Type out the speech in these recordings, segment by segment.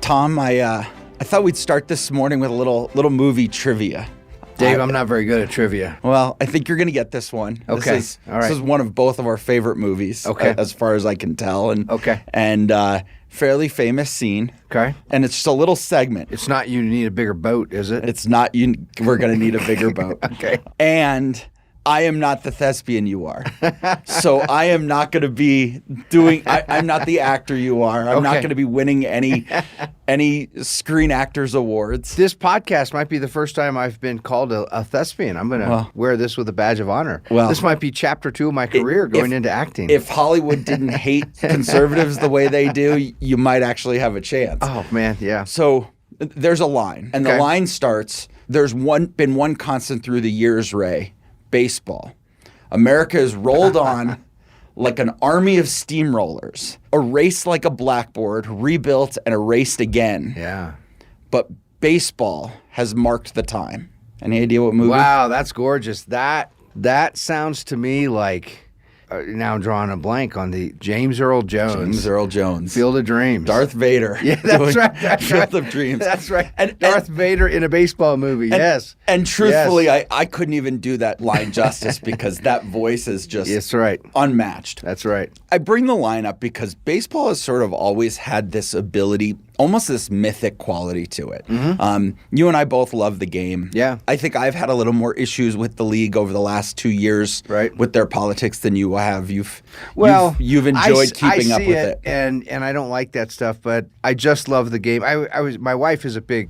Tom, I thought we'd start this morning with a little movie trivia. Dave, I'm not very good at trivia. Well, I think you're going to get this one. Okay. All right. This is one of both of our favorite movies, as far as I can tell. And fairly famous scene. Okay. And it's just a little segment. It's not you need a bigger boat, is it? It's not you. We're going to need a bigger boat. Okay. And I am not the thespian you are. So I am not going to be doing, I'm not the actor you are. I'm not going to be winning any Screen Actors Awards. This podcast might be the first time I've been called a thespian. I'm going to wear this with a badge of honor. Well, this might be chapter 2 of my career going into acting. If Hollywood didn't hate conservatives the way they do, you might actually have a chance. Oh, man, yeah. So there's a line, and the line starts, there's been one constant through the years, Ray. Baseball. America is rolled on like an army of steamrollers, erased like a blackboard, rebuilt and erased again. Yeah. But baseball has marked the time. Any idea what movie? Wow, that's gorgeous. That sounds to me like, now I'm drawing a blank on the James Earl Jones. James Earl Jones. Field of Dreams. Darth Vader. Yeah, that's right. Field of Dreams. That's right. And Darth Vader in a baseball movie, yes. And truthfully, yes. I couldn't even do that line justice because that voice is just unmatched. That's right. I bring the line up because baseball has sort of always had this ability, almost this mythic quality to it. Mm-hmm. You and I both love the game. Yeah. I think I've had a little more issues with the league over the last 2 years with their politics than you have. You've enjoyed keeping up with it. And I don't like that stuff, but I just love the game. My wife is a big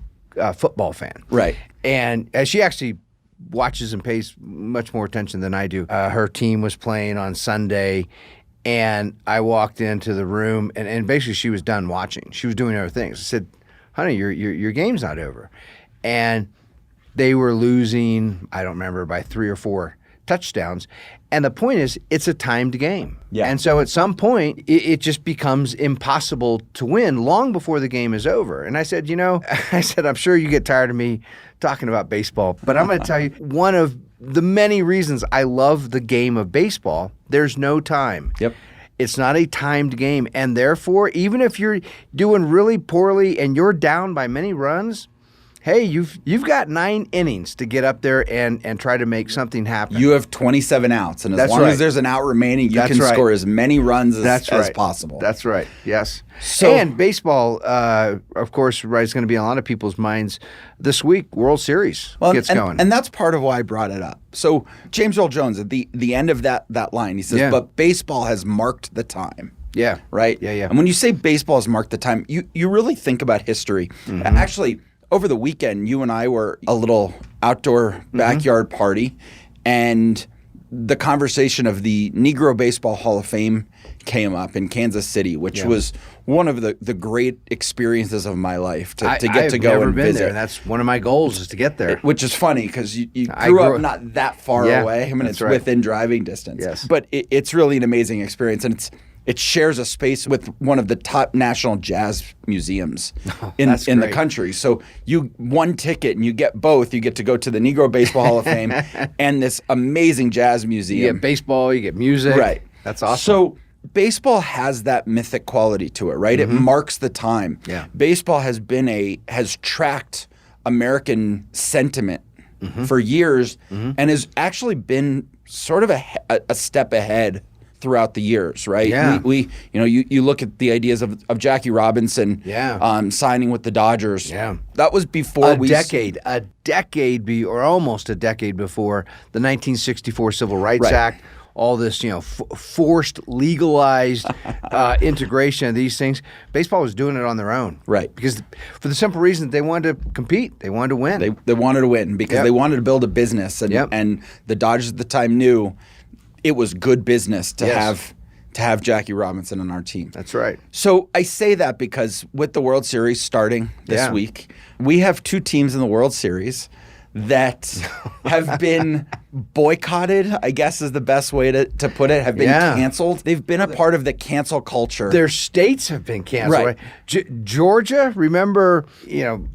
football fan. Right. And she actually watches and pays much more attention than I do. Her team was playing on Sunday, and I walked into the room, and basically she was done watching. She was doing other things. I said, honey, your game's not over. And they were losing, I don't remember, by 3 or 4 touchdowns. And the point is, it's a timed game. Yeah. And so at some point, it just becomes impossible to win long before the game is over. And I said, I'm sure you get tired of me talking about baseball, but I'm going to tell you, one of the many reasons I love the game of baseball, there's no time. Yep. It's not a timed game. And therefore, even if you're doing really poorly and you're down by many runs, hey, you've got 9 innings to get up there and try to make something happen. You have 27 outs, and as long as there's an out remaining, you can score as many runs as possible. That's right, yes. And baseball, of course, is going to be on a lot of people's minds this week. World Series gets going. And that's part of why I brought it up. So James Earl Jones, at the end of that line, he says, but baseball has marked the time. Yeah. Right? Yeah. And when you say baseball has marked the time, you really think about history. Mm-hmm. Actually, over the weekend, you and I were a little outdoor backyard party, and the conversation of the Negro Baseball Hall of Fame came up in Kansas City, which was one of the great experiences of my life to get to go and visit. There. That's one of my goals is to get there. Which is funny because you grew up not that far away. I mean, it's within driving distance. Yes. But it's really an amazing experience, and it shares a space with one of the top national jazz museums in the country. So you one ticket and you get both. You get to go to the Negro Baseball Hall of Fame and this amazing jazz museum. You get baseball, you get music. Right. That's awesome. So baseball has that mythic quality to it, right? Mm-hmm. It marks the time. Yeah. Baseball has tracked American sentiment for years and has actually been sort of a step ahead throughout the years, right? Yeah. You look at the ideas of Jackie Robinson signing with the Dodgers. Yeah. That was before almost a decade before the 1964 Civil Rights Act, all this, forced, legalized integration of these things. Baseball was doing it on their own. Right. Because for the simple reason that they wanted to compete. They wanted to win. They wanted to win because they wanted to build a business. And the Dodgers at the time knew it was good business to have Jackie Robinson on our team. That's right. So I say that because with the World Series starting this week, we have 2 teams in the World Series that have been boycotted, I guess is the best way to put it, have been canceled. They've been a part of the cancel culture. Their states have been canceled. Right. Georgia, remember,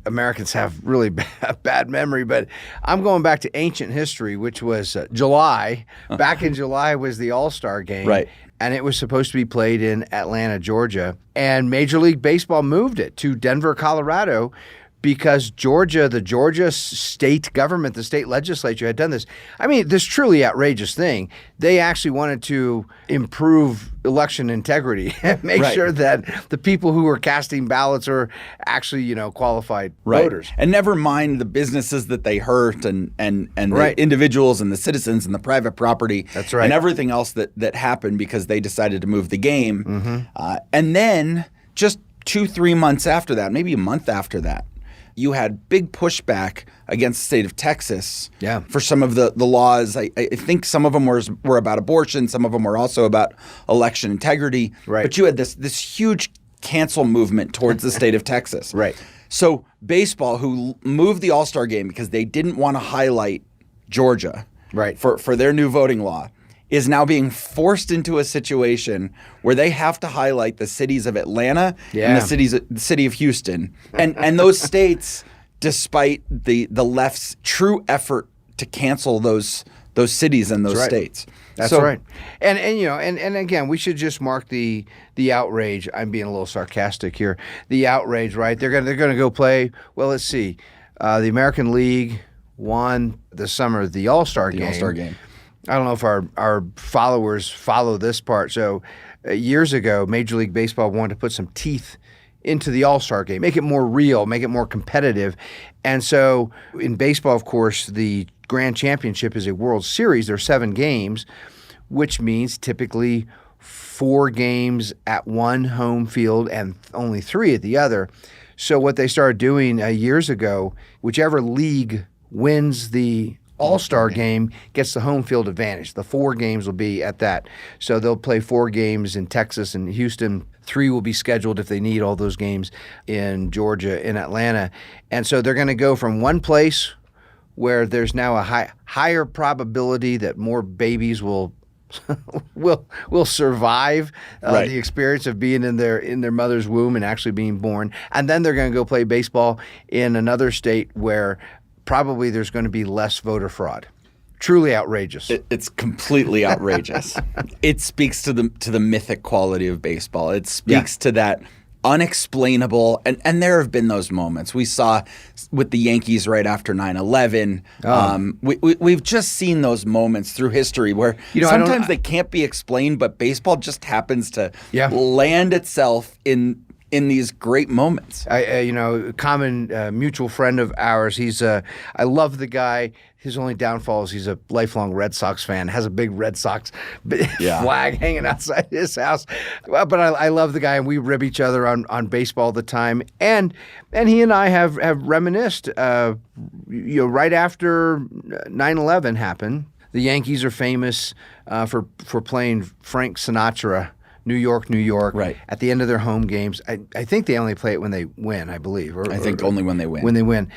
Americans have really bad memory, but I'm going back to ancient history, which was July. Back in July was the All-Star game. Right. And it was supposed to be played in Atlanta, Georgia. And Major League Baseball moved it to Denver, Colorado, because the Georgia state government, the state legislature had done this. I mean, this truly outrageous thing. They actually wanted to improve election integrity and make sure that the people who were casting ballots are actually, qualified voters. And never mind the businesses that they hurt and the individuals and the citizens and the private property. That's right. And everything else that happened because they decided to move the game. And then just 2-3 months after that, maybe a month after that, you had big pushback against the state of Texas for some of the laws. I think some of them were about abortion. Some of them were also about election integrity. Right. But you had this huge cancel movement towards the state of Texas. Right. So baseball, who moved the All-Star game because they didn't want to highlight Georgia for their new voting law, is now being forced into a situation where they have to highlight the cities of Atlanta and the city of Houston. And those states, despite the left's true effort to cancel those cities and those states. That's right. And again, we should just mark the outrage. I'm being a little sarcastic here. The outrage, right? They're going to go play. Well, let's see. The American League won this summer the All-Star game. All-Star game. I don't know if our followers follow this part. So years ago, Major League Baseball wanted to put some teeth into the All-Star game, make it more real, make it more competitive. And so in baseball, of course, the Grand Championship is a World Series. There are 7 games, which means typically 4 games at one home field and only 3 at the other. So what they started doing years ago, whichever league wins the All-Star game gets the home field advantage. The 4 games will be at that. So they'll play 4 games in Texas and Houston. 3 will be scheduled if they need all those games in Georgia, in Atlanta. And so they're going to go from one place where there's now a higher probability that more babies will survive the experience of being in their mother's womb and actually being born. And then they're going to go play baseball in another state where probably there's going to be less voter fraud. Truly outrageous. It's completely outrageous. It speaks to the mythic quality of baseball. It speaks to that unexplainable, and there have been those moments. We saw with the Yankees right after 9/11. We've just seen those moments through history where sometimes they can't be explained, but baseball just happens to land itself in these great moments. Common mutual friend of ours. I love the guy. His only downfall is he's a lifelong Red Sox fan, has a big Red Sox flag hanging outside his house. But I love the guy, and we rib each other on baseball all the time. And he and I have reminisced, right after 9/11 happened. The Yankees are famous for playing Frank Sinatra, New York, right, at the end of their home games. I think they only play it when they win, I believe. I think only when they win. When they win.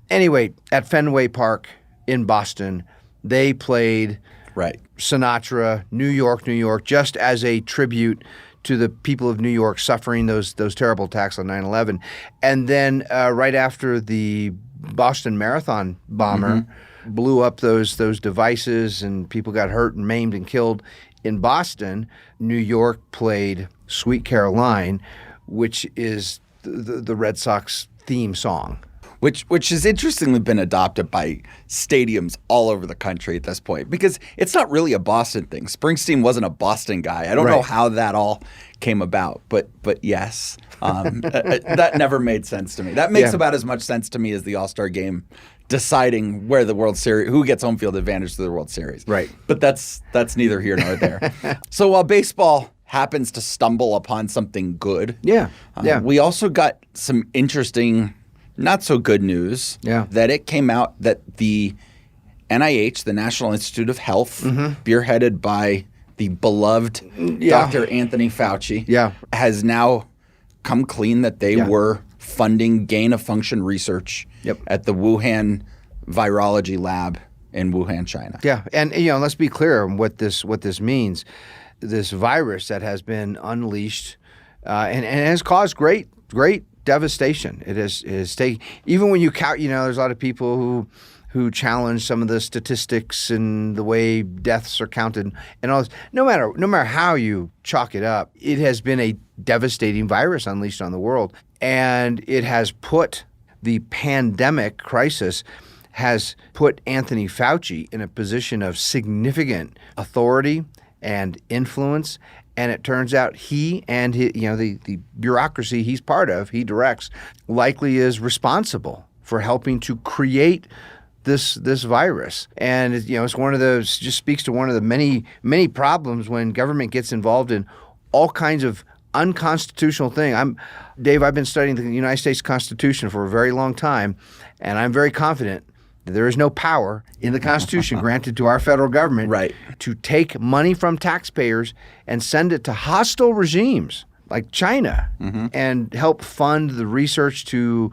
Anyway, at Fenway Park in Boston, they played Sinatra, New York, just as a tribute to the people of New York suffering those terrible attacks on 9/11. And then right after the Boston Marathon bomber blew up those devices and people got hurt and maimed and killed in Boston, New York played Sweet Caroline, which is the Red Sox theme song. Which has interestingly been adopted by stadiums all over the country at this point, because it's not really a Boston thing. Springsteen wasn't a Boston guy. I don't know how that all came about, but yes, that never made sense to me. That makes about as much sense to me as the All-Star game deciding where the World Series, who gets home field advantage to the World Series. Right. But that's neither here nor there. So while baseball happens to stumble upon something good, we also got some interesting, not so good news that it came out that the NIH, the National Institute of Health, spearheaded by the beloved Dr. Anthony Fauci, has now come clean that they were funding gain-of-function research at the Wuhan virology lab in Wuhan, China. Yeah, and let's be clear on what this means. This virus that has been unleashed and has caused great devastation. It is taking, even when you count. There's a lot of people who challenge some of the statistics and the way deaths are counted and all this. No matter how you chalk it up, it has been a devastating virus unleashed on the world, and it has put the pandemic crisis has put Anthony Fauci in a position of significant authority and influence. And it turns out he and the bureaucracy he's part of, he directs, likely is responsible for helping to create this virus. And it's one of those, just speaks to one of the many problems when government gets involved in all kinds of unconstitutional thing. Dave, I've been studying the United States Constitution for a very long time, and I'm very confident that there is no power in the Constitution granted to our federal government to take money from taxpayers and send it to hostile regimes like China and help fund the research to,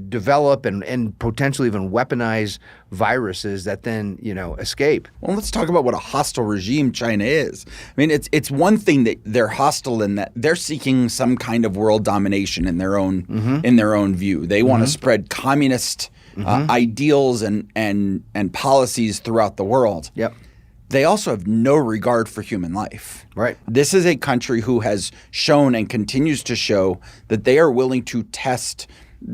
develop and potentially even weaponize viruses that then, escape. Well, let's talk about what a hostile regime China is. I mean, it's one thing that they're hostile in that they're seeking some kind of world domination in their own view. They want to spread communist ideals and policies throughout the world. Yep. They also have no regard for human life. Right. This is a country who has shown and continues to show that they are willing to test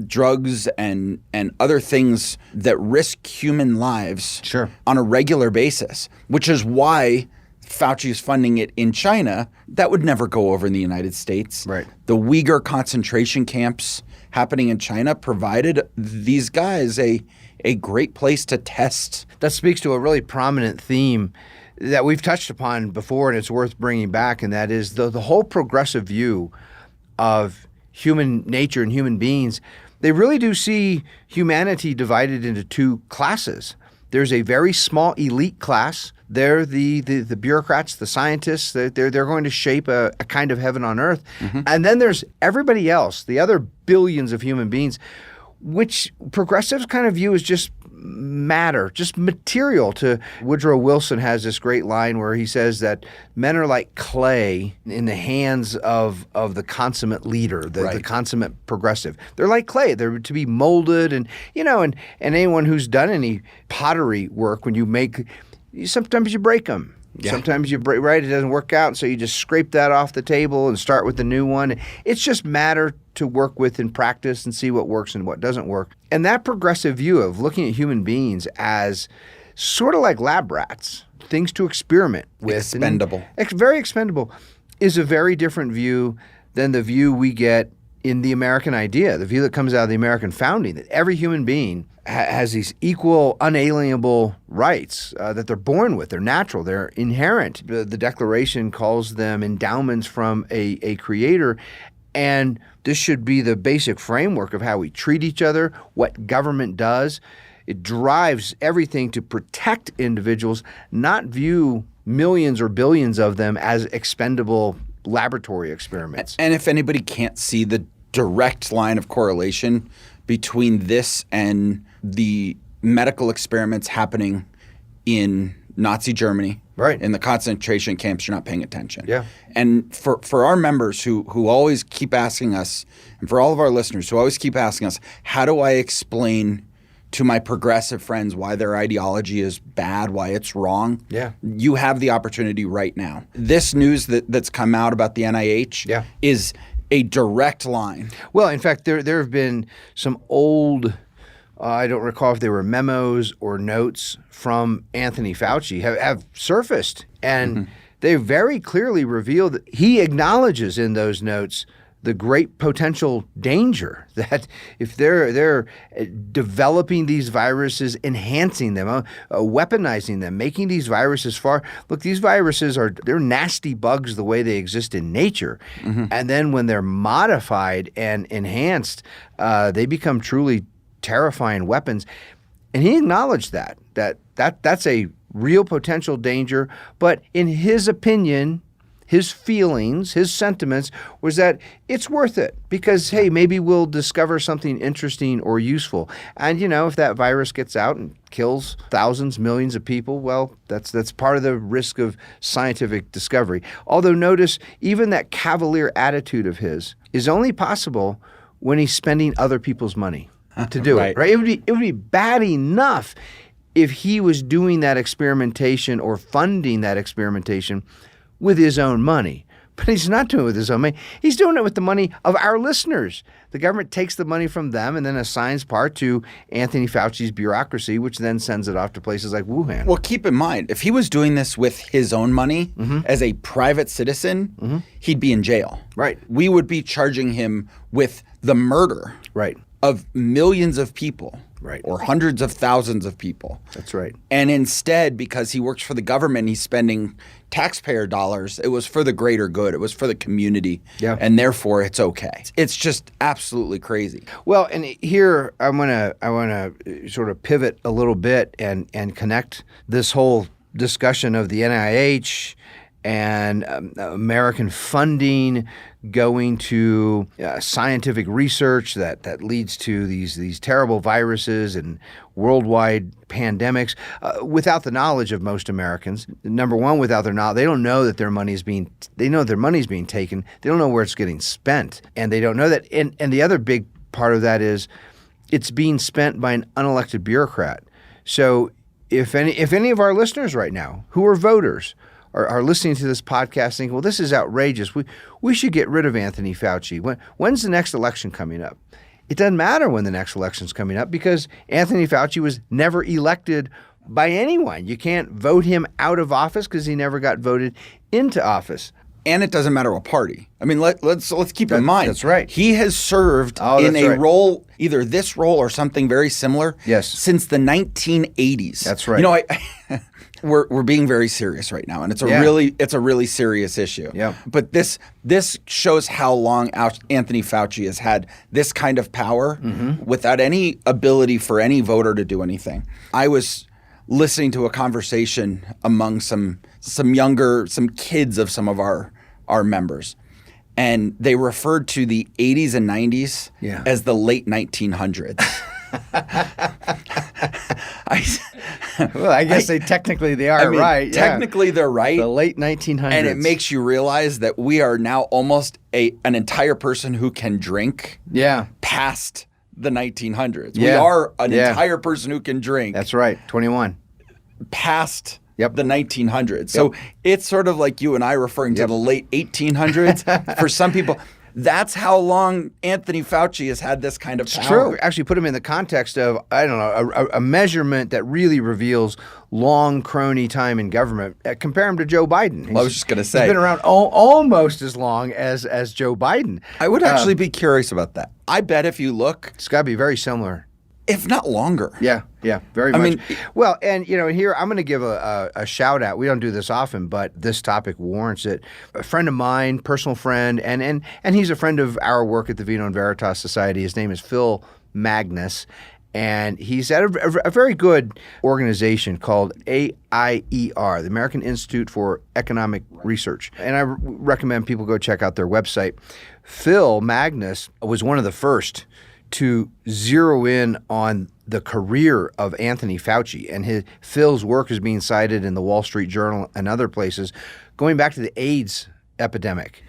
drugs and other things that risk human lives on a regular basis, which is why Fauci is funding it in China. That would never go over in the United States. Right. The Uyghur concentration camps happening in China provided these guys a great place to test. That speaks to a really prominent theme that we've touched upon before, and it's worth bringing back, and that is the whole progressive view of human nature and human beings. They really do see humanity divided into two classes. There's a very small elite class. They're the bureaucrats, the scientists. They're going to shape a kind of heaven on earth. And then there's everybody else, the other billions of human beings, which progressives kind of view as just matter, just material. To Woodrow Wilson has this great line where he says that men are like clay in the hands of the consummate leader, the consummate progressive. They're like clay. They're to be molded, and anyone who's done any pottery work, when you make, sometimes you break them. Yeah. Sometimes you break, it doesn't work out, so you just scrape that off the table and start with the new one. It's just matter to work with in practice and see what works and what doesn't work. And that progressive view of looking at human beings as sort of like lab rats, things to experiment with. Expendable. Very expendable, is a very different view than the view we get in the American idea, the view that comes out of the American founding, that every human being has these equal, unalienable rights that they're born with. They're natural. They're inherent. The Declaration calls them endowments from a creator. And this should be the basic framework of how we treat each other, what government does. It drives everything to protect individuals, not view millions or billions of them as expendable laboratory experiments. And if anybody can't see the direct line of correlation between this and the medical experiments happening in Nazi Germany, in the concentration camps, you're not paying attention. Yeah. And for our members who always keep asking us, and for all of our listeners who always keep asking us, how do I explain to my progressive friends why their ideology is bad, why it's wrong? Yeah. You have the opportunity right now. This news that's come out about the NIH is a direct line. Well, in fact, there have been some old, I don't recall if they were memos or notes from Anthony Fauci have surfaced, and they very clearly reveal that he acknowledges in those notes the great potential danger that if they're developing these viruses, enhancing them, weaponizing them, making these viruses these viruses they're nasty bugs the way they exist in nature. And then when they're modified and enhanced, they become truly terrifying weapons. And he acknowledged that's a real potential danger. But in his opinion, his feelings, his sentiments was that it's worth it because, hey, maybe we'll discover something interesting or useful. And, if that virus gets out and kills thousands, millions of people, well, that's part of the risk of scientific discovery. Although notice, even that cavalier attitude of his is only possible when he's spending other people's money to do it, right? It would be bad enough if he was doing that experimentation or funding that experimentation with his own money. But he's not doing it with his own money. He's doing it with the money of our listeners. The government takes the money from them and then assigns part to Anthony Fauci's bureaucracy, which then sends it off to places like Wuhan. Well, keep in mind, if he was doing this with his own money as a private citizen, he'd be in jail. Right. We would be charging him with the murder of millions of people. Right. Or hundreds of thousands of people. That's right. And instead, because he works for the government, he's spending taxpayer dollars. It was for the greater good. It was for the community. Yeah. And therefore, it's okay. It's just absolutely crazy. Well, and here I want to sort of pivot a little bit and connect this whole discussion of the NIH and American funding going to scientific research that leads to these terrible viruses and worldwide pandemics without the knowledge of most Americans. Number one, without their knowledge, they don't know that their money is being taken. They don't know where it's getting spent, and they don't know that. And the other big part of that is it's being spent by an unelected bureaucrat. So if any of our listeners right now who are voters are listening to this podcast thinking, well, this is outrageous. We should get rid of Anthony Fauci. When's the next election coming up? It doesn't matter when the next election's coming up because Anthony Fauci was never elected by anyone. You can't vote him out of office because he never got voted into office. And it doesn't matter what party. I mean, let's keep in mind. That's right. He has served in a role, either this role or something very similar, since the 1980s. That's right. We're being very serious right now, and it's a really serious issue. Yeah. But this shows how long Anthony Fauci has had this kind of power without any ability for any voter to do anything. I was listening to a conversation among some kids of some of our members, and they referred to the 80s and 90s as the late 1900s. I guess technically they are right. Technically they're right. The late 1900s. And it makes you realize that we are now almost an entire person who can drink past the 1900s. We are an entire person who can drink. That's right, 21. Past the 1900s. So it's sort of like you and I referring to the late 1800s. For some people, that's how long Anthony Fauci has had this kind of power. It's true. Actually, put him in the context of, I don't know, a measurement that really reveals long crony time in government. Compare him to Joe Biden. I was just going to say. He's been around almost as long as Joe Biden. I would actually be curious about that. I bet if you look. It's got to be very similar. If not longer. Yeah, very much. Well, and here I'm going to give a shout out. We don't do this often, but this topic warrants it. A friend of mine, personal friend, and he's a friend of our work at the Vino Veritas Society. His name is Phil Magnus, and he's at a very good organization called AIER, the American Institute for Economic Research. And I recommend people go check out their website. Phil Magnus was one of the first to zero in on the career of Anthony Fauci, and Phil's work is being cited in the Wall Street Journal and other places, going back to the AIDS epidemic,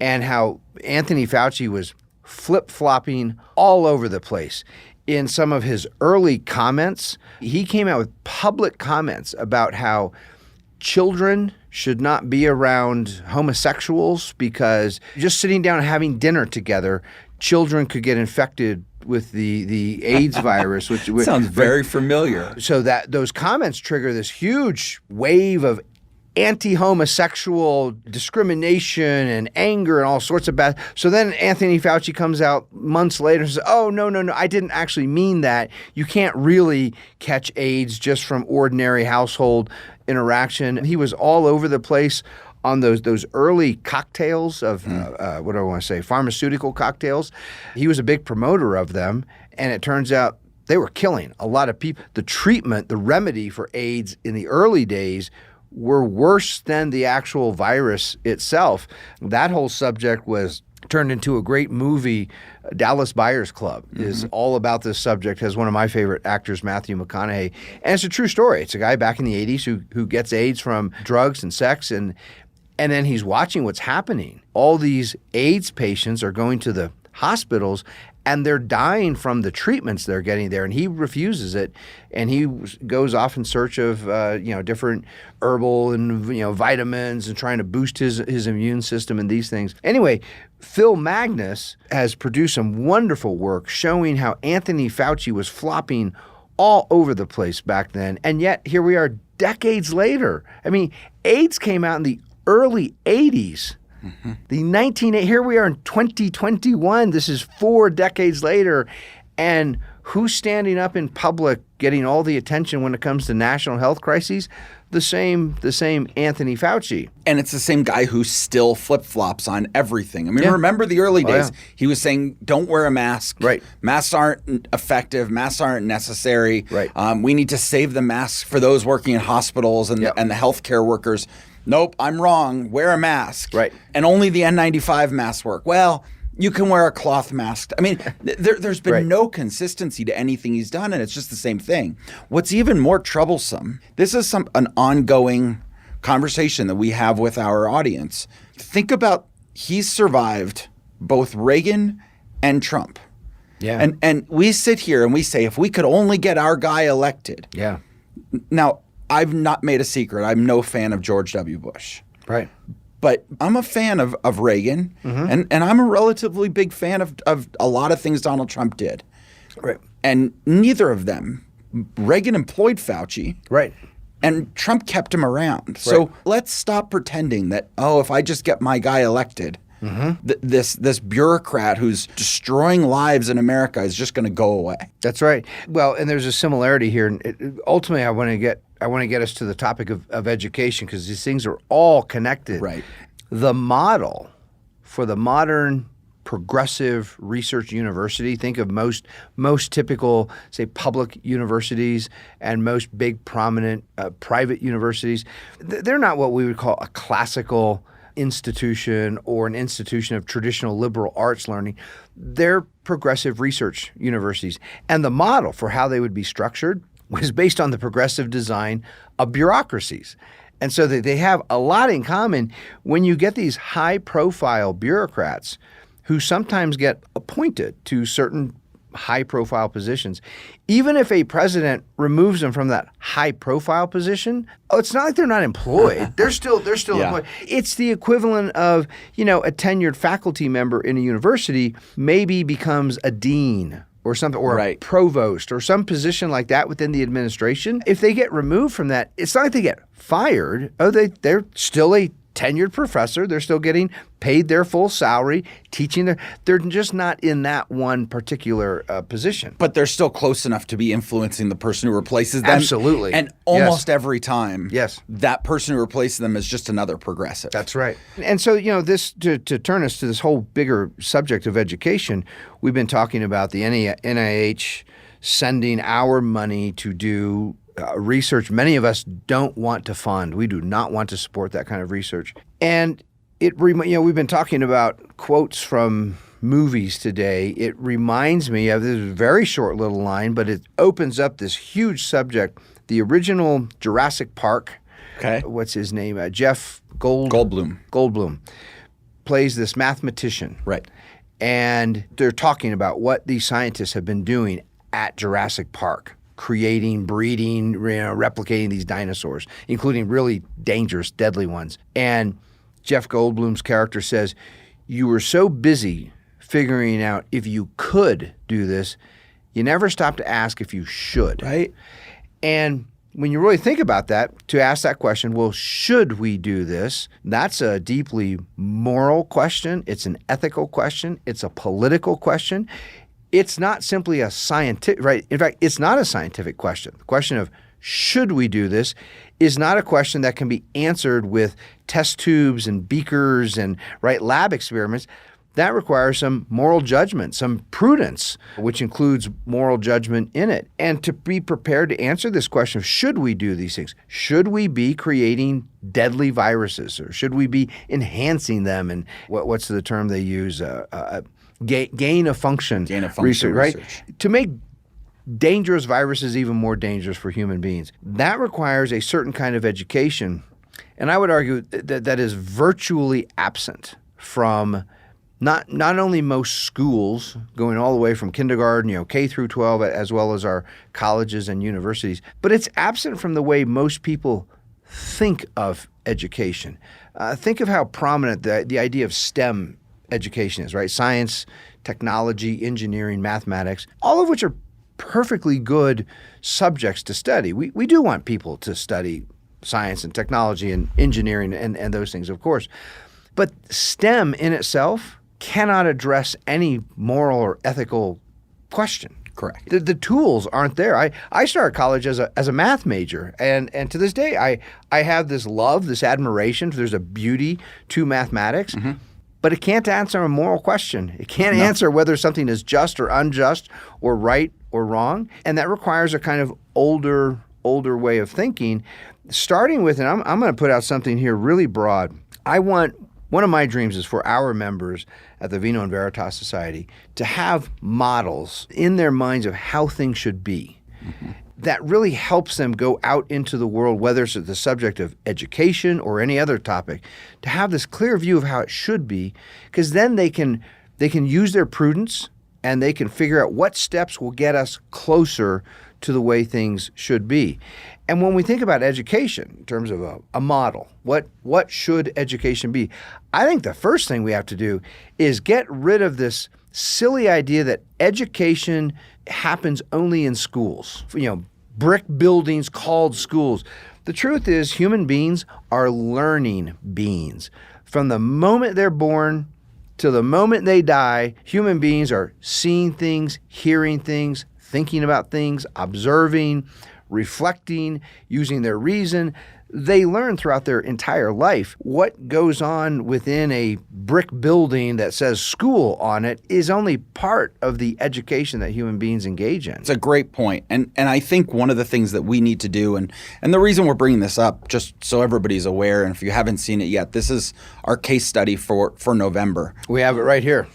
and how Anthony Fauci was flip-flopping all over the place. In some of his early comments, he came out with public comments about how children should not be around homosexuals because just sitting down and having dinner together, children could get infected with the AIDS virus, which sounds very familiar. So that those comments trigger this huge wave of anti-homosexual discrimination and anger and all sorts of bad. So then Anthony Fauci comes out months later and says, "Oh, no, I didn't actually mean that. You can't really catch AIDS just from ordinary household interaction." He was all over the place on those early cocktails of, what do I want to say, pharmaceutical cocktails. He was a big promoter of them, and it turns out they were killing a lot of people. The treatment, the remedy for AIDS in the early days were worse than the actual virus itself. That whole subject was turned into a great movie. Dallas Buyers Club is all about this subject, has one of my favorite actors, Matthew McConaughey. And it's a true story. It's a guy back in the 80s who gets AIDS from drugs and sex, and then he's watching what's happening. All these AIDS patients are going to the hospitals and they're dying from the treatments they're getting there, and he refuses it, and he goes off in search of different herbal and vitamins and trying to boost his immune system and these things. Anyway, Phil Magnus has produced some wonderful work showing how Anthony Fauci was flopping all over the place back then, and yet here we are decades later. I mean, AIDS came out in the early 80s. Here we are in 2021. This is 4 decades later. And who's standing up in public getting all the attention when it comes to national health crises? The same Anthony Fauci. And it's the same guy who still flip-flops on everything. I mean, remember the early days? Yeah. He was saying, don't wear a mask. Right. Masks aren't effective. Masks aren't necessary. Right. We need to save the masks for those working in hospitals and the healthcare workers. Nope, I'm wrong. Wear a mask. Right. And only the N95 masks work. Well, you can wear a cloth mask. I mean, there's been no consistency to anything he's done, and it's just the same thing. What's even more troublesome, this is an ongoing conversation that we have with our audience. Think about, he's survived both Reagan and Trump. Yeah. And we sit here and we say, if we could only get our guy elected. Yeah. Now, I've not made a secret. I'm no fan of George W. Bush. Right. But I'm a fan of Reagan, and I'm a relatively big fan of a lot of things Donald Trump did. Right. And neither of them, Reagan employed Fauci. Right. And Trump kept him around. So let's stop pretending that, if I just get my guy elected, this bureaucrat who's destroying lives in America is just going to go away. That's right. Well, and there's a similarity here. Ultimately, I want to get us to the topic of education, because these things are all connected. Right. The model for the modern progressive research university, think of most typical, say, public universities and most big prominent private universities. They're not what we would call a classical institution or an institution of traditional liberal arts learning. They're progressive research universities. And the model for how they would be structured was based on the progressive design of bureaucracies. And so they have a lot in common. When you get these high-profile bureaucrats who sometimes get appointed to certain high-profile positions, even if a president removes them from that high-profile position, it's not like they're not employed. They're still employed. It's the equivalent of, a tenured faculty member in a university maybe becomes a dean or something, or a provost or some position like that within the administration. If they get removed from that, it's not like they get fired. They're still a tenured professor. They're still getting paid their full salary, teaching. They're just not in that one particular position. But they're still close enough to be influencing the person who replaces them. Absolutely. And almost every time, yes, that person who replaces them is just another progressive. That's right. And so, this to turn us to this whole bigger subject of education, we've been talking about the NIH sending our money to do research many of us don't want to fund. We do not want to support that kind of research. And we've been talking about quotes from movies today. It reminds me of this very short little line, but it opens up this huge subject. The original Jurassic Park, what's his name? Jeff Goldblum plays this mathematician. Right. And they're talking about what these scientists have been doing at Jurassic Park, creating, breeding, replicating these dinosaurs, including really dangerous, deadly ones. And Jeff Goldblum's character says, you were so busy figuring out if you could do this, you never stopped to ask if you should. Right. And when you really think about that, to ask that question, well, should we do this? That's a deeply moral question. It's an ethical question. It's a political question. It's not simply a scientific, right? In fact, it's not a scientific question. The question of should we do this is not a question that can be answered with test tubes and beakers and lab experiments. that requires some moral judgment, some prudence, which includes moral judgment in it. And to be prepared to answer this question of should we do these things? Should we be creating deadly viruses, or should we be enhancing them? And what's the term they use? Gain of function research, right? To make dangerous viruses even more dangerous for human beings. That requires a certain kind of education. And I would argue that is virtually absent from not only most schools, going all the way from kindergarten, K through 12, as well as our colleges and universities, but it's absent from the way most people think of education. Think of how prominent the idea of STEM education is, right? Science, technology, engineering, mathematics, all of which are perfectly good subjects to study. We do want people to study science and technology and engineering and those things, of course. But STEM in itself cannot address any moral or ethical question. Correct. The tools aren't there. I started college as a math major, and to this day I have this love, this admiration. There's a beauty to mathematics, but it can't answer a moral question. It can't answer whether something is just or unjust or right or wrong, and that requires a kind of older way of thinking. Starting with, and I'm going to put out something here really broad. One of my dreams is for our members at the Vino Veritas Society to have models in their minds of how things should be. That really helps them go out into the world, whether it's the subject of education or any other topic, to have this clear view of how it should be, because then they can use their prudence and they can figure out what steps will get us closer to the way things should be. And when we think about education in terms of a model, what should education be? I think the first thing we have to do is get rid of this silly idea that education happens only in schools, brick buildings called schools. The truth is human beings are learning beings. From the moment they're born to the moment they die, human beings are seeing things, hearing things, thinking about things, observing, reflecting, using their reason. They learn throughout their entire life. What goes on within a brick building that says school on it is only part of the education that human beings engage in. It's a great point. And I think one of the things that we need to do, and the reason we're bringing this up, just so everybody's aware, and if you haven't seen it yet, this is our case study for November. We have it right here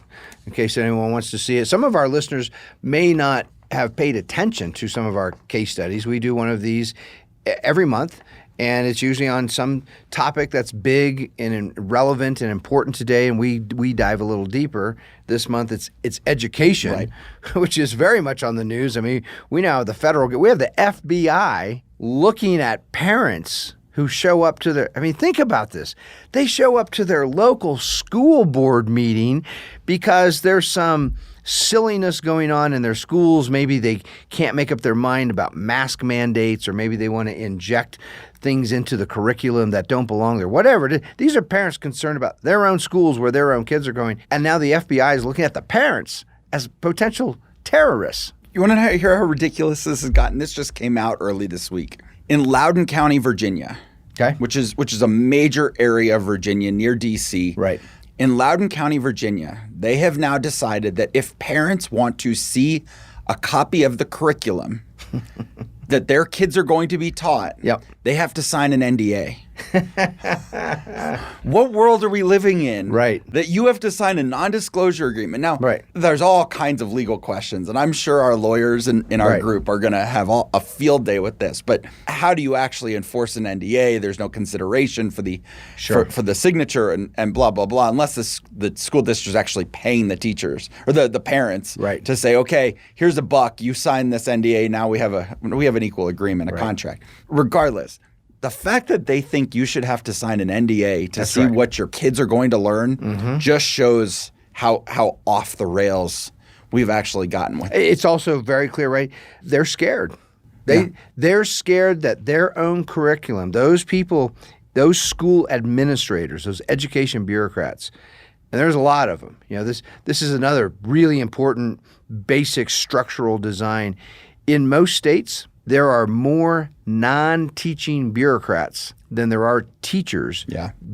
in case anyone wants to see it. Some of our listeners may not have paid attention to some of our case studies. We do one of these every month, and it's usually on some topic that's big and relevant and important today, and we dive a little deeper. This month it's education, right, which is very much on the news. I mean, we now have we have the FBI looking at parents who show up to think about this. They show up to their local school board meeting because there's some silliness going on in their schools. Maybe they can't make up their mind about mask mandates, or maybe they want to inject things into the curriculum that don't belong there. Whatever. These are parents concerned about their own schools where their own kids are going. And now the FBI is looking at the parents as potential terrorists. You want to hear how ridiculous this has gotten? This just came out early this week. In Loudoun County, Virginia, which is a major area of Virginia near D.C., right. In Loudoun County, Virginia, they have now decided that if parents want to see a copy of the curriculum that their kids are going to be taught, they have to sign an NDA. What world are we living in? Right. That you have to sign a non-disclosure agreement. Now, there's all kinds of legal questions, and I'm sure our lawyers in our group are going to have a field day with this. But how do you actually enforce an NDA? There's no consideration for the for the signature and blah, blah, blah, unless the school district is actually paying the teachers or the parents to say, okay, here's $1, you sign this NDA, now we have an equal agreement, a contract. Regardless, the fact that they think you should have to sign an NDA to see what your kids are going to learn just shows how off the rails we've actually gotten with it. It's also very clear, right? They're scared. They're scared that their own curriculum, those people, those school administrators, those education bureaucrats, and there's a lot of them. This is another really important basic structural design. In most states, there are more non-teaching bureaucrats than there are teachers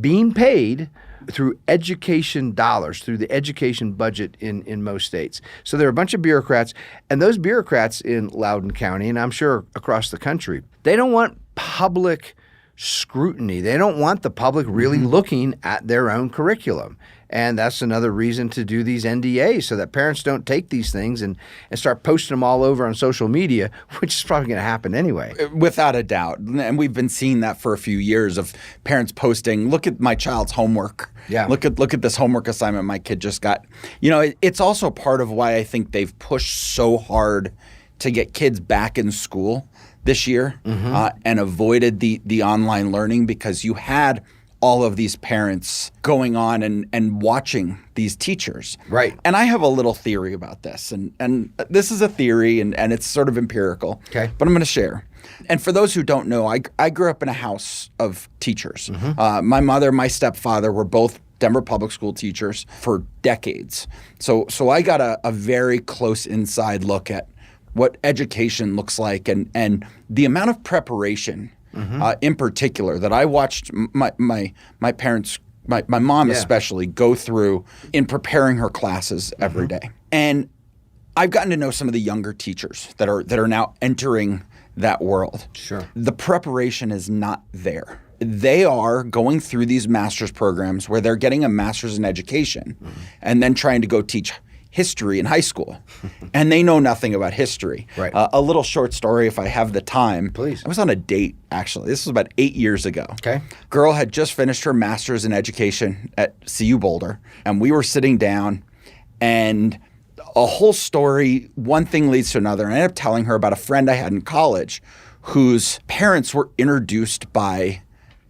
being paid through education dollars, through the education budget in most states. So there are a bunch of bureaucrats, and those bureaucrats in Loudoun County, and I'm sure across the country, they don't want public scrutiny. They don't want the public really looking at their own curriculum. And that's another reason to do these NDAs so that parents don't take these things and start posting them all over on social media, which is probably going to happen anyway. Without a doubt. And we've been seeing that for a few years of parents posting, look at my child's homework. Yeah. Look at this homework assignment my kid just got. You know, it's also part of why I think they've pushed so hard to get kids back in school this year and avoided the online learning, because you had all of these parents going on and watching these teachers. Right. And I have a little theory about this. And this is a theory and it's sort of empirical. Okay. But I'm going to share. And for those who don't know, I grew up in a house of teachers. My mother, my stepfather were both Denver public school teachers for decades. So I got a very close inside look at what education looks like and the amount of preparation in particular that I watched my parents, my mom especially, go through in preparing her classes every day. And I've gotten to know some of the younger teachers that are now entering that world. Sure. The preparation is not there. They are going through these master's programs where they're getting a master's in education and then trying to go teach history in high school, and they know nothing about history. Right. A little short story, if I have the time. Please. I was on a date, actually. This was about 8 years ago. Okay. Girl had just finished her master's in education at CU Boulder, and we were sitting down, and a whole story, one thing leads to another. And I ended up telling her about a friend I had in college whose parents were introduced by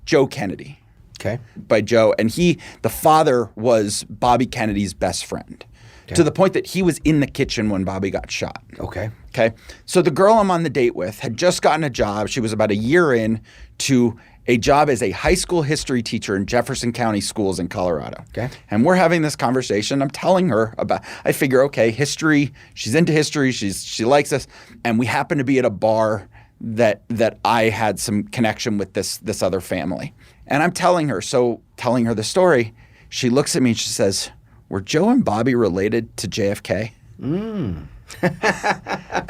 Joe Kennedy. Okay. By Joe. And the father was Bobby Kennedy's best friend. To the point that he was in the kitchen when Bobby got shot. Okay. Okay. So the girl I'm on the date with had just gotten a job. She was about a year in to a job as a high school history teacher in Jefferson County schools in Colorado. Okay. And we're having this conversation. I'm telling her about, I figure, okay, history, she's into history, she likes this. And we happen to be at a bar that I had some connection with this other family. And I'm telling her the story. She looks at me and she says, were Joe and Bobby related to JFK? I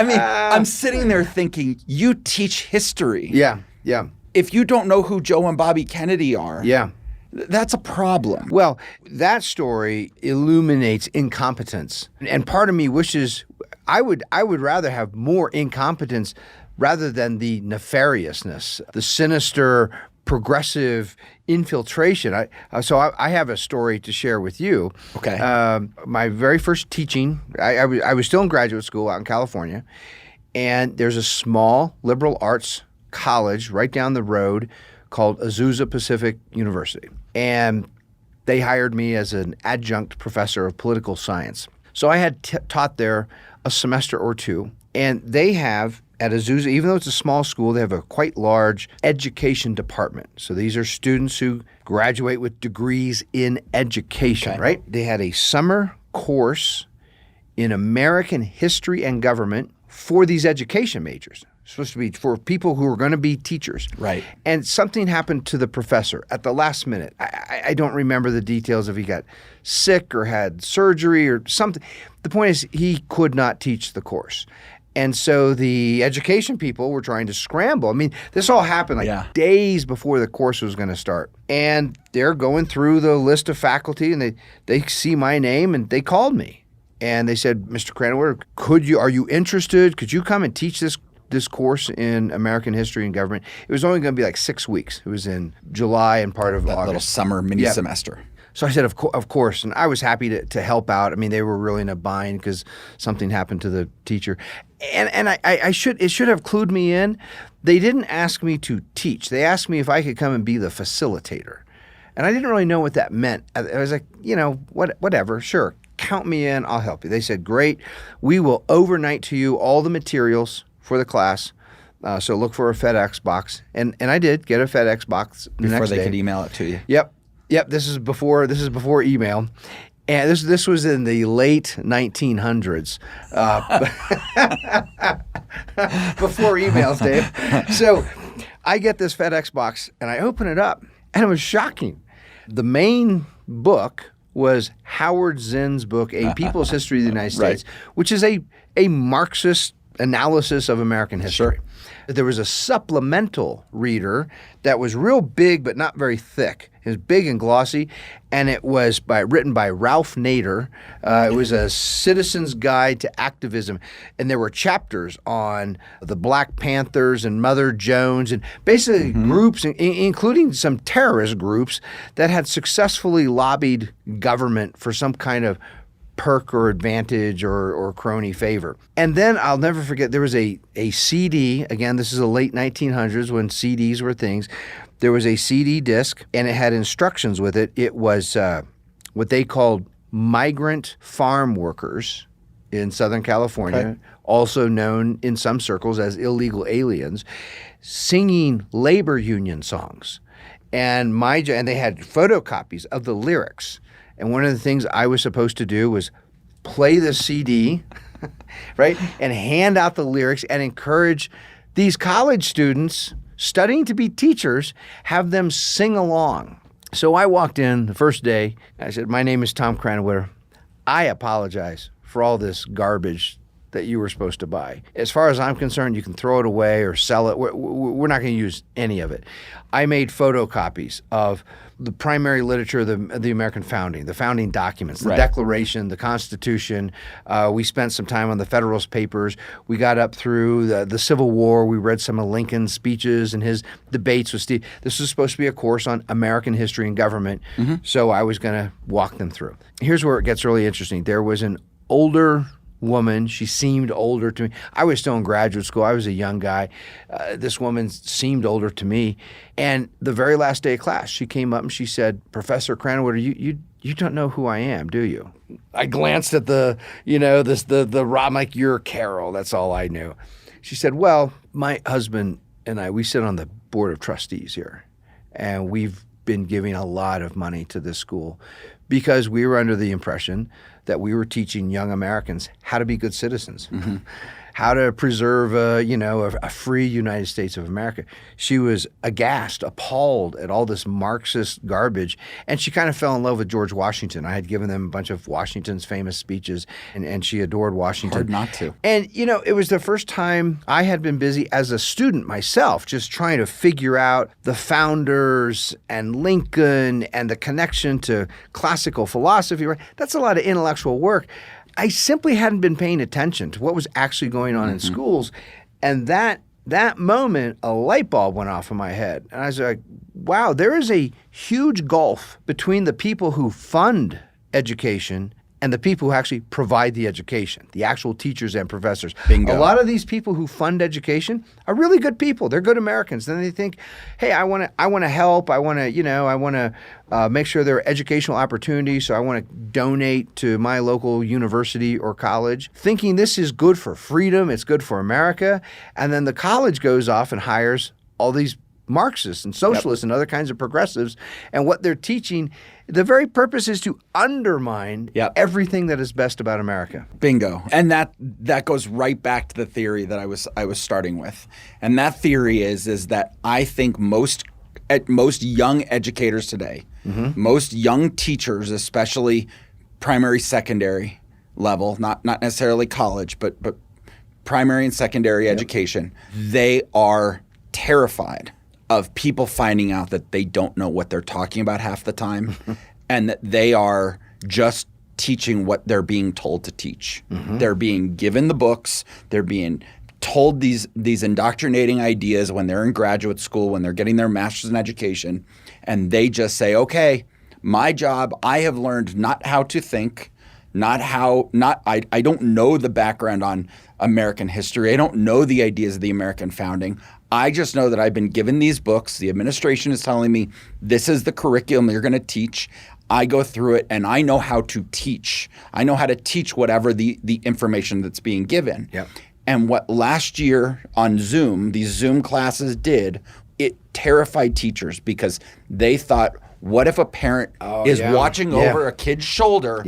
mean, I'm sitting there thinking, you teach history. Yeah. If you don't know who Joe and Bobby Kennedy are, that's a problem. Well, that story illuminates incompetence. And part of me wishes I would rather have more incompetence rather than the nefariousness, the sinister progressive infiltration. So I have a story to share with you. Okay. My very first teaching, I was still in graduate school out in California, and there's a small liberal arts college right down the road called Azusa Pacific University. And they hired me as an adjunct professor of political science. So I had taught there a semester or two, and they have at Azusa, even though it's a small school, they have a quite large education department. So these are students who graduate with degrees in education, right? They had a summer course in American history and government for these education majors. It's supposed to be for people who are going to be teachers. Right. And something happened to the professor at the last minute. I don't remember the details if he got sick or had surgery or something. The point is he could not teach the course. And so the education people were trying to scramble. I mean, this all happened days before the course was going to start. And they're going through the list of faculty, and they see my name, and they called me. And they said, Mr. Cranaway, are you interested? Could you come and teach this course in American history and government? It was only going to be like 6 weeks. It was in July and part of August. Little summer mini semester. So I said, of course, and I was happy to help out. I mean, they were really in a bind because something happened to the teacher, and it should have clued me in. They didn't ask me to teach. They asked me if I could come and be the facilitator, and I didn't really know what that meant. I was like, whatever, sure, count me in. I'll help you. They said, great, we will overnight to you all the materials for the class. So look for a FedEx box, and I did get a FedEx box the before next they day. could email it to you. Yep, this is before email, and this was in the late 1900s, before emails, Dave. So I get this FedEx box and I open it up, and it was shocking. The main book was Howard Zinn's book, A People's History of the United States, which is a Marxist analysis of American history. Sure. There was a supplemental reader that was real big but not very thick. It was big and glossy, and it was written by Ralph Nader. It was a citizen's guide to activism, and there were chapters on the Black Panthers and Mother Jones, and basically groups, including some terrorist groups, that had successfully lobbied government for some kind of perk or advantage or crony favor. And then I'll never forget, there was a CD, again, this is the late 1900s when CDs were things. There was a CD disc, and it had instructions with it. It was what they called migrant farm workers in Southern California, also known in some circles as illegal aliens, singing labor union songs. And they had photocopies of the lyrics. And one of the things I was supposed to do was play the CD, right, and hand out the lyrics and encourage these college students studying to be teachers, have them sing along. So I walked in the first day. I said, "My name is Tom Cranwitter. I apologize for all this garbage that you were supposed to buy. As far as I'm concerned, you can throw it away or sell it. We're not going to use any of it." I made photocopies of the primary literature of the American founding, the founding documents, the Declaration, the Constitution. We spent some time on the Federalist Papers. We got up through the Civil War. We read some of Lincoln's speeches and his debates with Steve. This was supposed to be a course on American history and government, so I was going to walk them through. Here's where it gets really interesting. There was an older woman. She seemed older to me. I was still in graduate school. I was a young guy. This woman seemed older to me. And the very last day of class, she came up and she said, "Professor Cranwitter, you don't know who I am, do you?" I glanced at the I'm like, "You're Carol." That's all I knew. She said, "Well, my husband and I, we sit on the board of trustees here, and we've been giving a lot of money to this school because we were under the impression that we were teaching young Americans how to be good citizens, how to preserve a free United States of America." She was aghast, appalled at all this Marxist garbage, and she kind of fell in love with George Washington. I had given them a bunch of Washington's famous speeches, and she adored Washington. Hard not to. And, it was the first time I had been busy as a student myself, just trying to figure out the founders and Lincoln and the connection to classical philosophy. Right? That's a lot of intellectual work. I simply hadn't been paying attention to what was actually going on in schools. And that moment, a light bulb went off in my head. And I was like, wow, there is a huge gulf between the people who fund education and the people who actually provide the education, the actual teachers and professors. Bingo. A lot of these people who fund education are really good people. They're good Americans. Then they think, hey, I want to help. I want to make sure there are educational opportunities. So I want to donate to my local university or college, thinking this is good for freedom. It's good for America. And then the college goes off and hires all these Marxists and socialists and other kinds of progressives. And what they're teaching, the very purpose is to undermine everything that is best about America. Bingo. And that goes right back to the theory that I was starting with. And that theory is that I think most young educators today, most young teachers, especially primary, secondary level, not necessarily college, but primary and secondary education, they are terrified of people finding out that they don't know what they're talking about half the time and that they are just teaching what they're being told to teach. They're being given the books. They're being told these indoctrinating ideas when they're in graduate school, when they're getting their master's in education, and they just say, okay, my job, I have learned not how to think, I don't know the background on American history. I don't know the ideas of the American founding. I just know that I've been given these books. The administration is telling me this is the curriculum you're going to teach. I go through it and I know how to teach. I know how to teach whatever the information that's being given. Yep. And what last year on Zoom, these Zoom classes did, it terrified teachers because they thought, what if a parent is watching over a kid's shoulder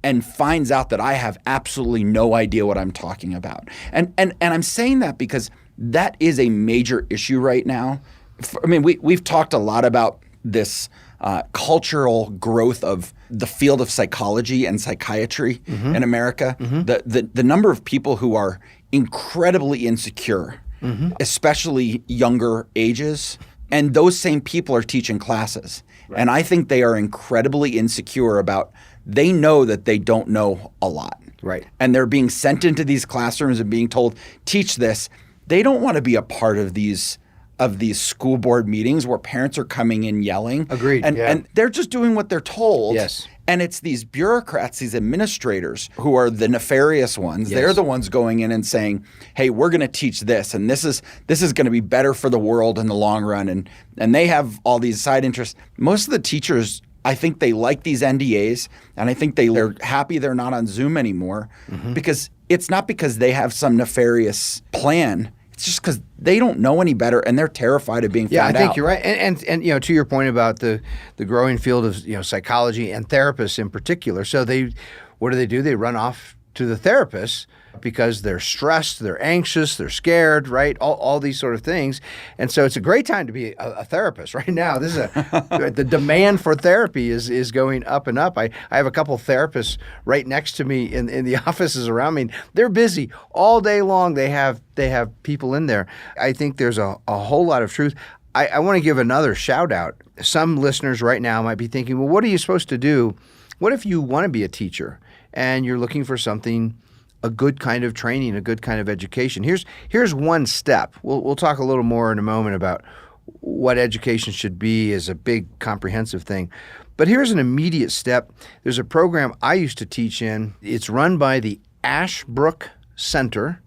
and finds out that I have absolutely no idea what I'm talking about? And I'm saying that because that is a major issue right now. I mean, we've talked a lot about this cultural growth of the field of psychology and psychiatry in America. The number of people who are incredibly insecure, especially younger ages, and those same people are teaching classes. Right. And I think they are incredibly insecure about, they know that they don't know a lot. Right. And they're being sent into these classrooms and being told, teach this. They don't want to be a part of these school board meetings where parents are coming in yelling. Agreed. And they're just doing what they're told. Yes. And it's these bureaucrats, these administrators who are the nefarious ones. Yes. They're the ones going in and saying, hey, we're going to teach this, and this is going to be better for the world in the long run. And they have all these side interests. Most of the teachers, I think they like these NDAs, and I think they're happy they're not on Zoom anymore, because it's not because they have some nefarious plan. It's just because they don't know any better, and they're terrified of being found out. Yeah, I think you're right. And to your point about the growing field of psychology and therapists in particular. So what do? They run off to the therapist because they're stressed, they're anxious, they're scared, right? All these sort of things. And so it's a great time to be a therapist right now. This is the demand for therapy is going up and up. I have a couple of therapists right next to me in the offices around me. They're busy all day long. They have people in there. I think there's a whole lot of truth. I want to give another shout out. Some listeners right now might be thinking, well, what are you supposed to do? What if you want to be a teacher and you're looking for something, a good kind of training, a good kind of education? Here's one step. We'll talk a little more in a moment about what education should be as a big comprehensive thing. But here's an immediate step. There's a program I used to teach in. It's run by the Ashbrook Center,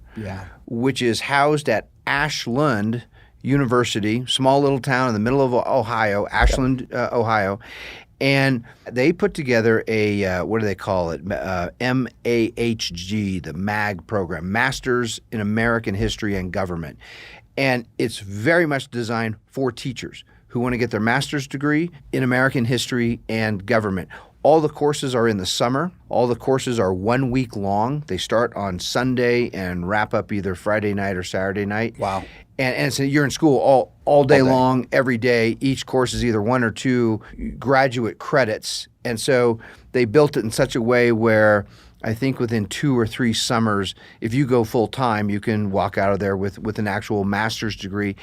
which is housed at Ashland University, small little town in the middle of Ohio, Ashland, Ohio. And they put together a, what do they call it? MAHG, the MAG program, Masters in American History and Government. And it's very much designed for teachers who want to get their master's degree in American history and government. All the courses are in the summer. All the courses are 1 week long. They start on Sunday and wrap up either Friday night or Saturday night. Wow. And so you're in school all day long, every day. Each course is either 1 or 2 graduate credits. And so they built it in such a way where I think within 2 or 3 summers, if you go full time, you can walk out of there with an actual master's degree.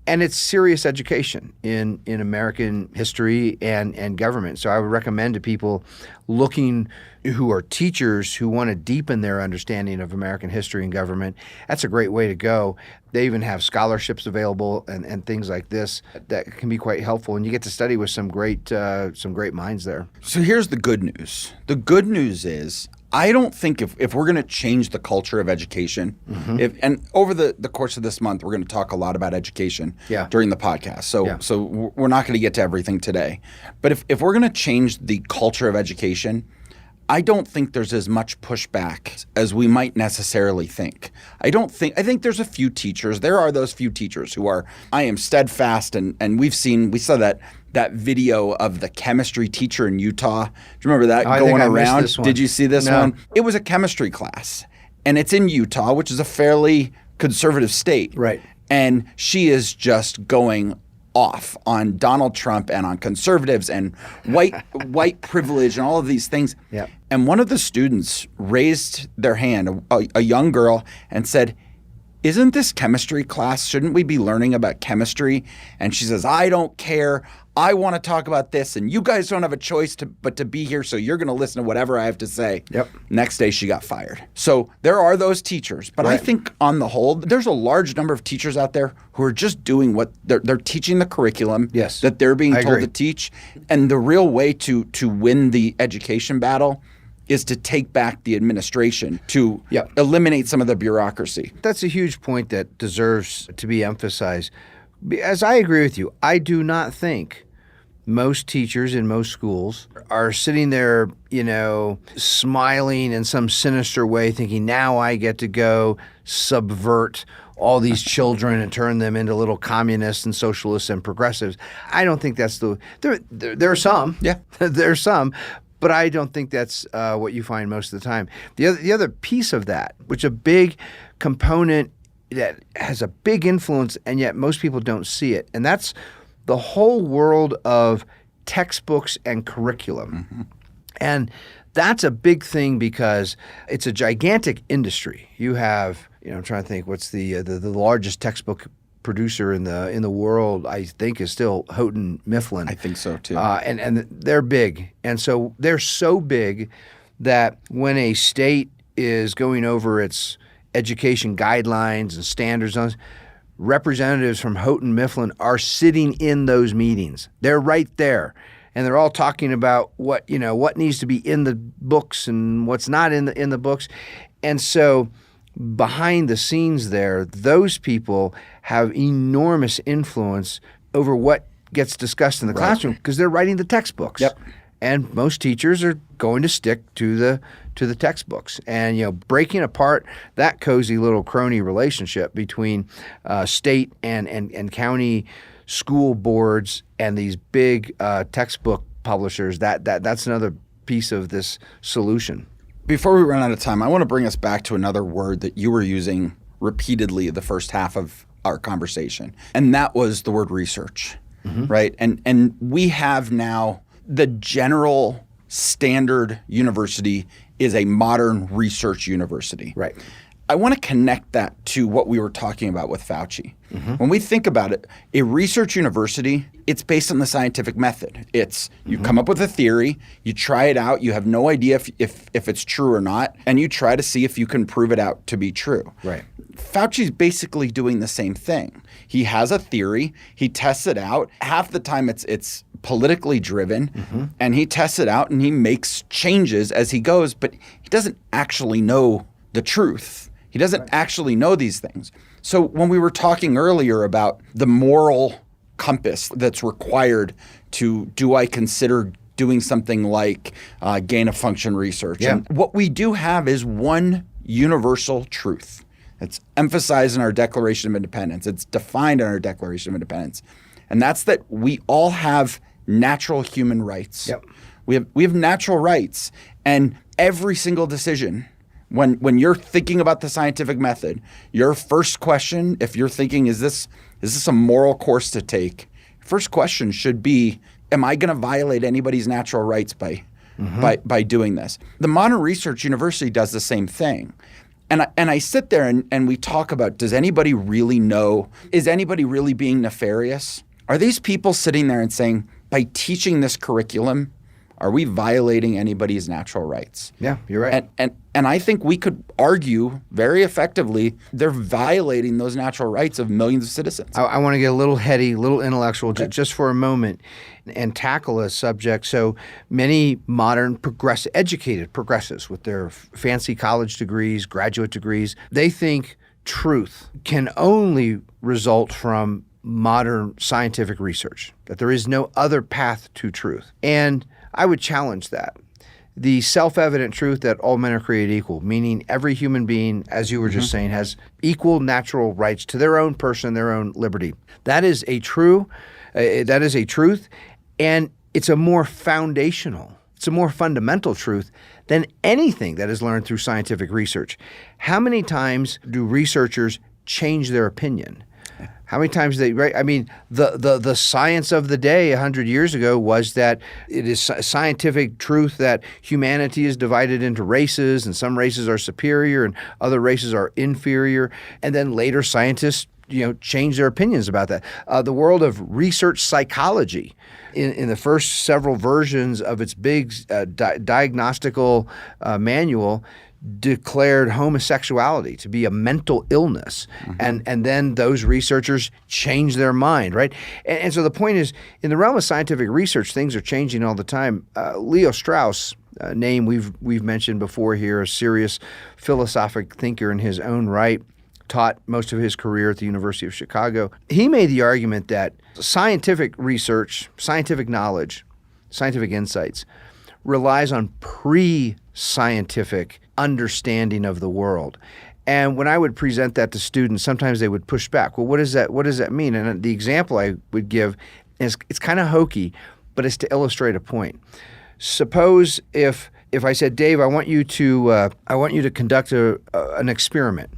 And it's serious education in American history and government. So I would recommend to people looking who are teachers who want to deepen their understanding of American history and government. That's a great way to go. They even have scholarships available and things like this that can be quite helpful. And you get to study with some great minds there. So here's the good news. The good news is, I don't think if we're going to change the culture of education, and over the course of this month, we're going to talk a lot about education during the podcast. So we're not going to get to everything today. But if we're going to change the culture of education, I don't think there's as much pushback as we might necessarily think. I think there's a few teachers. There are those few teachers who are, I am steadfast, and we saw that video of the chemistry teacher in Utah. Do you remember that going around? Did you see this one? It was a chemistry class, and it's in Utah, which is a fairly conservative state. Right. And she is just going off on Donald Trump and on conservatives and white privilege and all of these things. Yeah. And one of the students raised their hand, a young girl, and said, "Isn't this chemistry class? Shouldn't we be learning about chemistry?" And she says, "I don't care. I want to talk about this, and you guys don't have a choice but to be here, so you're going to listen to whatever I have to say." Yep. Next day, she got fired. So there are those teachers, but I think on the whole, there's a large number of teachers out there who are just doing what they're teaching the curriculum that they're being told to teach. And the real way to win the education battle is to take back the administration, to eliminate some of the bureaucracy. That's a huge point that deserves to be emphasized. As I agree with you, I do not think most teachers in most schools are sitting there, smiling in some sinister way, thinking, now I get to go subvert all these children and turn them into little communists and socialists and progressives. I don't think that's there are some. Yeah. There are some. But I don't think that's what you find most of the time. The other piece of that, which a big component that has a big influence, and yet most people don't see it, and that's the whole world of textbooks and curriculum. And that's a big thing because it's a gigantic industry. You have, I'm trying to think, what's the largest textbook producer in the world, I think, is still Houghton Mifflin. I think so too. And they're big. And so they're so big that when a state is going over its education guidelines and standards, representatives from Houghton Mifflin are sitting in those meetings. They're right there. And they're all talking about what needs to be in the books and what's not in the books. And so behind the scenes there, those people have enormous influence over what gets discussed in the classroom because they're writing the textbooks. Yep. And most teachers are going to stick to the textbooks. And breaking apart that cozy little crony relationship between state and county school boards and these big textbook publishers, that's another piece of this solution. Before we run out of time, I want to bring us back to another word that you were using repeatedly the first half of our conversation, and that was the word research, right? And we have now the general standard university is a modern research university. Right. I want to connect that to what we were talking about with Fauci. When we think about it, a research university, it's based on the scientific method. It's you come up with a theory, you try it out, you have no idea if it's true or not, and you try to see if you can prove it out to be true. Right. Fauci's basically doing the same thing. He has a theory, he tests it out. Half the time it's politically driven, and he tests it out and he makes changes as he goes, but he doesn't actually know the truth. He doesn't actually know these things. So when we were talking earlier about the moral compass that's required to, do I consider doing something like gain of function research? Yeah. And what we do have is one universal truth. It's emphasized in our Declaration of Independence. It's defined in our Declaration of Independence. And that's that we all have natural human rights. Yep. We have natural rights. And every single decision, when you're thinking about the scientific method, your first question, if you're thinking, is this a moral course to take? First question should be, am I going to violate anybody's natural rights by doing this? The Modern Research University does the same thing. And I sit there and we talk about, does anybody really know? Is anybody really being nefarious? Are these people sitting there and saying, by teaching this curriculum, are we violating anybody's natural rights? Yeah, you're right. And I think we could argue very effectively they're violating those natural rights of millions of citizens. I want to get a little heady, a little intellectual just for a moment and tackle a subject. So many modern educated progressives with their fancy college degrees, graduate degrees, they think truth can only result from modern scientific research, that there is no other path to truth. And I would challenge that. The self-evident truth that all men are created equal, meaning every human being, as you were just saying, has equal natural rights to their own person, their own liberty. That is a truth, and it's a more foundational, it's a more fundamental truth than anything that is learned through scientific research. How many times do researchers change their opinion? How many times the science of the day 100 years ago was that it is scientific truth that humanity is divided into races and some races are superior and other races are inferior. And then later scientists change their opinions about that. The world of research psychology in the first several versions of its big diagnostical manual declared homosexuality to be a mental illness. And then those researchers changed their mind, right? And so the point is, in the realm of scientific research, things are changing all the time. Leo Strauss, a name we've mentioned before here, a serious philosophic thinker in his own right, taught most of his career at the University of Chicago. He made the argument that scientific research, scientific knowledge, scientific insights relies on pre-scientific understanding of the world. And when I would present that to students, sometimes they would push back. Well, what does that mean? And the example I would give is, it's kind of hokey, but it's to illustrate a point. Suppose if I said, Dave, I want you to conduct an experiment,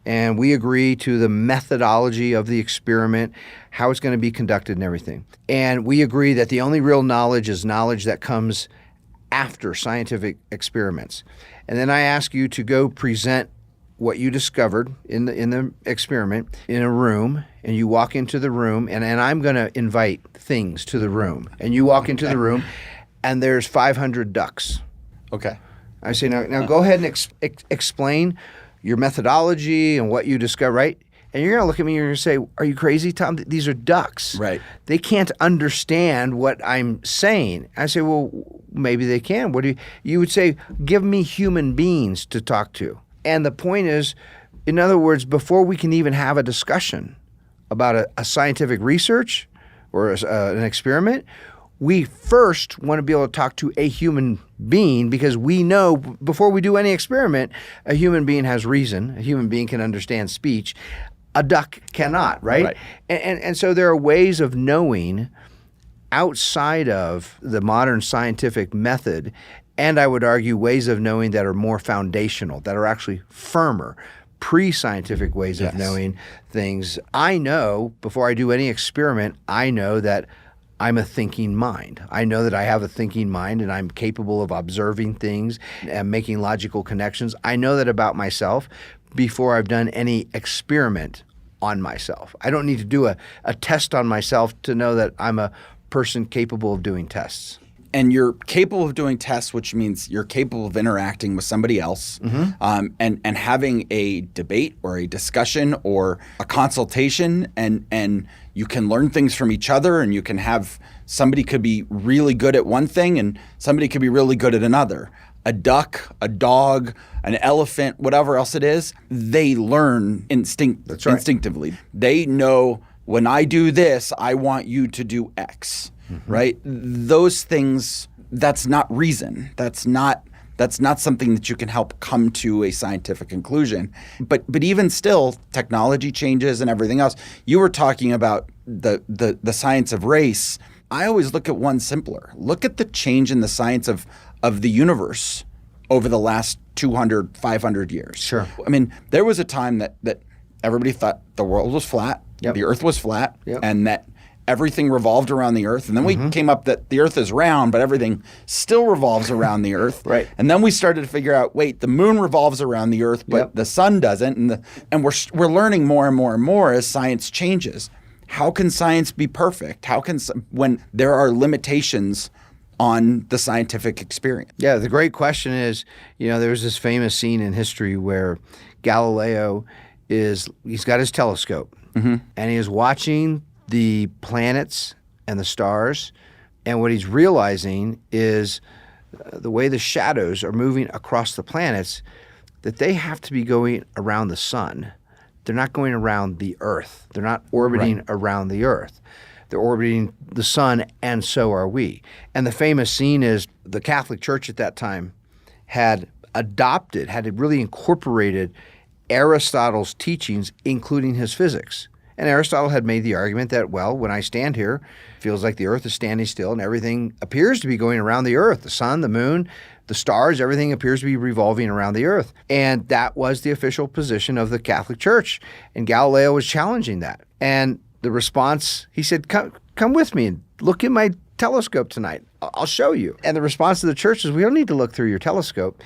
and we agree to the methodology of the experiment, how it's going to be conducted and everything. And we agree that the only real knowledge is knowledge that comes after scientific experiments. And then I ask you to go present what you discovered in the experiment in a room, and you walk into the room, and I'm going to invite things to the room. And you walk into the room, and there's 500 ducks. Okay. I say, now go ahead and explain your methodology and what you discovered, right? And you're going to look at me and you're going to say, are you crazy, Tom? These are ducks. Right. They can't understand what I'm saying. I say, well, maybe they can. What do you would say, give me human beings to talk to. And the point is, in other words, before we can even have a discussion about a scientific research or an experiment, we first want to be able to talk to a human being, because we know before we do any experiment, a human being has reason. A human being can understand speech. A duck cannot, right? And so there are ways of knowing outside of the modern scientific method, and I would argue ways of knowing that are more foundational, that are actually firmer, pre-scientific ways of knowing things. I know, before I do any experiment, I know that I'm a thinking mind. I know that I have a thinking mind, and I'm capable of observing things and making logical connections. I know that about myself before I've done any experiment on myself. I don't need to do a test on myself to know that I'm a person capable of doing tests. And you're capable of doing tests, which means you're capable of interacting with somebody else, and having a debate or a discussion or a consultation, and you can learn things from each other, and you can have somebody could be really good at one thing and somebody could be really good at another. A duck, a dog, an elephant, whatever else it is, they learn instinctively. They know, when I do this, I want you to do X. Right? Those things, that's not reason. That's not something that you can help come to a scientific conclusion. But even still, technology changes and everything else. You were talking about the science of race. I always look at one simpler. Look at the change in the science of the universe over the last 200, 500 years. Sure. I mean, there was a time that everybody thought the world was flat, the earth was flat, and that everything revolved around the earth. And then we came up that the earth is round, but everything still revolves around the earth. Right. And then we started to figure out, wait, the moon revolves around the earth, but the sun doesn't. And we're learning more and more and more as science changes. How can science be perfect? When there are limitations on the scientific experience? Yeah, the great question is, there was this famous scene in history where Galileo he's got his telescope, and he is watching the planets and the stars, and what he's realizing is the way the shadows are moving across the planets, that they have to be going around the sun. They're not going around the earth. They're not orbiting around the earth. They're orbiting the sun, and so are we. And the famous scene is the Catholic Church at that time had really incorporated Aristotle's teachings, including his physics. And Aristotle had made the argument that, well, when I stand here, it feels like the earth is standing still and everything appears to be going around the earth. The sun, the moon, the stars, everything appears to be revolving around the earth. And that was the official position of the Catholic Church. And Galileo was challenging that. And the response, he said, come with me and look in my telescope tonight. I'll show you. And the response of the church is, we don't need to look through your telescope.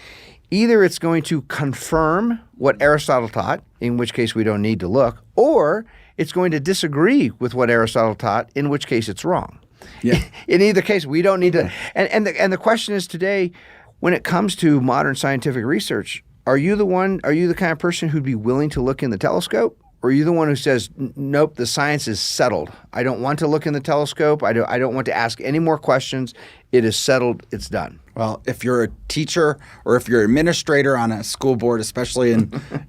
Either it's going to confirm what Aristotle taught, in which case we don't need to look, or it's going to disagree with what Aristotle taught, in which case it's wrong. Yeah. In either case, we don't need to. And the question is today, when it comes to modern scientific research, are you the kind of person who'd be willing to look in the telescope? Or are you the one who says, nope, the science is settled. I don't want to look in the telescope. I don't want to ask any more questions. It is settled. It's done. Well, if you're a teacher or if you're an administrator on a school board, especially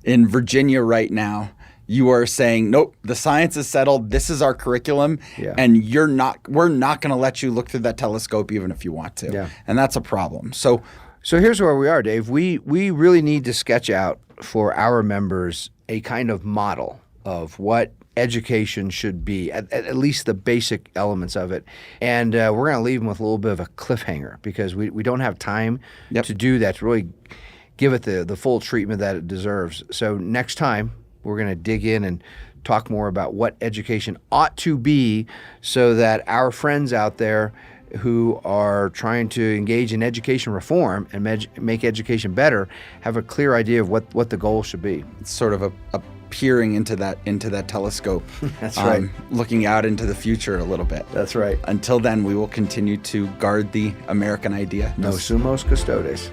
in Virginia right now, you are saying, nope, the science is settled. This is our curriculum, and we're not going to let you look through that telescope even if you want to. Yeah. And that's a problem. So here's where we are, Dave. We really need to sketch out for our members a kind of model of what education should be, at least the basic elements of it. And we're going to leave them with a little bit of a cliffhanger because we don't have time to do that, to really give it the full treatment that it deserves. So next time, We're going to dig in and talk more about what education ought to be so that our friends out there who are trying to engage in education reform and make education better have a clear idea of what the goal should be. It's sort of a peering into that telescope. That's right. Looking out into the future a little bit. That's right. Until then, we will continue to guard the American idea. No sumos custodes.